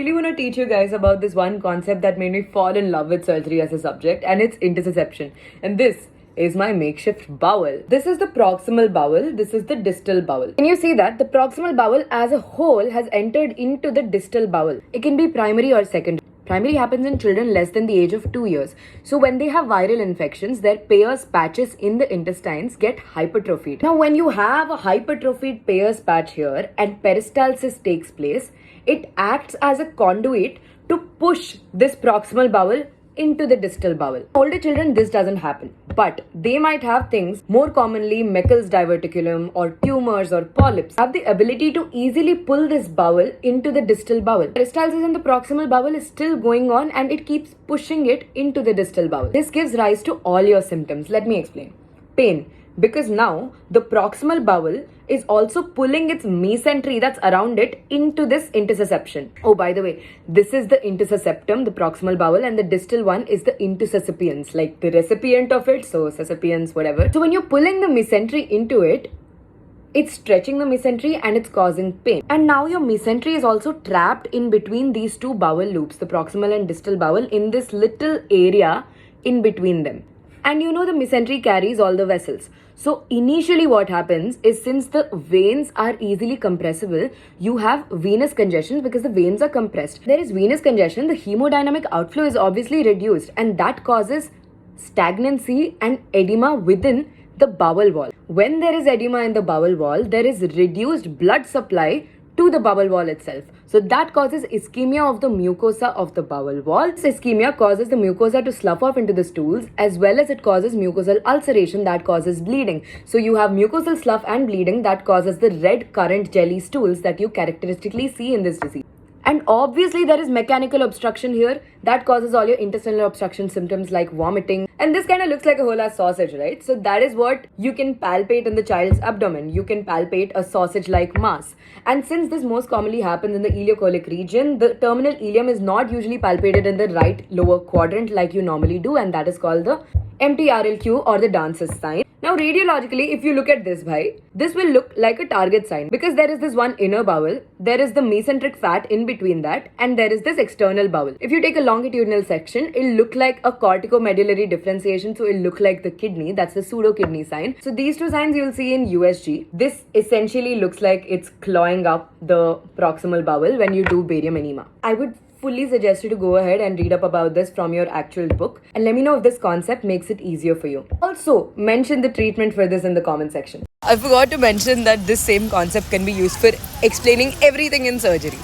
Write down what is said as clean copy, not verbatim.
Really want to teach you guys about this one concept that made me fall in love with surgery as a subject, and it's intussusception. And this is my makeshift bowel. This is the proximal bowel, this is the distal bowel. Can you see that? The proximal bowel as a whole has entered into the distal bowel. It can be primary or secondary. Primary happens in children less than the age of 2 years. So when they have viral infections, their Peyer's patches in the intestines get hypertrophied. Now when you have a hypertrophied Peyer's patch here and peristalsis takes place, it acts as a conduit to push this proximal bowel into the distal bowel. Older children, this doesn't happen, but they might have things, more commonly Meckel's diverticulum or tumors or polyps, have the ability to easily pull this bowel into the distal bowel. Peristalsis in the proximal bowel is still going on and it keeps pushing it into the distal bowel. This gives rise to all your symptoms. Let me explain. Pain, because now the proximal bowel is also pulling its mesentery that's around it into this intussusception. Oh, by the way, this is the intussusceptum, the proximal bowel, and the distal one is the intussuscipiens, like the recipient of it, so suscipiens, whatever. So when you're pulling the mesentery into it, it's stretching the mesentery and it's causing pain. And now your mesentery is also trapped in between these two bowel loops, the proximal and distal bowel, in this little area in between them. And you know the mesentery carries all the vessels. So initially what happens is, since the veins are easily compressible, you have venous congestion because the veins are compressed. There is venous congestion, the hemodynamic outflow is obviously reduced, and that causes stagnancy and edema within the bowel wall. When there is edema in the bowel wall, there is reduced blood supply to the bowel wall itself. So that causes ischemia of the mucosa of the bowel wall. This ischemia causes the mucosa to slough off into the stools, as well as it causes mucosal ulceration that causes bleeding. So you have mucosal slough and bleeding that causes the red currant jelly stools that you characteristically see in this disease. And obviously there is mechanical obstruction here that causes all your intestinal obstruction symptoms like vomiting. And this kind of looks like a whole ass sausage, right? So that is what you can palpate in the child's abdomen. You can palpate a sausage-like mass. And since this most commonly happens in the ileocolic region, the terminal ileum is not usually palpated in the right lower quadrant like you normally do, and that is called the MTRLQ or the Dance's sign. Now radiologically, if you look at this, this will look like a target sign because there is this one inner bowel, there is the mesenteric fat in between that, and there is this external bowel. If you take a longitudinal section, it'll look like a corticomedullary differentiation, so it'll look like the kidney. That's the pseudo-kidney sign. So these two signs you'll see in USG. This essentially looks like it's clawing up the proximal bowel when you do barium enema. I would fully suggest you to go ahead and read up about this from your actual book, and let me know if this concept makes it easier for you. Also, mention the treatment for this in the comment section. I forgot to mention that this same concept can be used for explaining everything in surgery.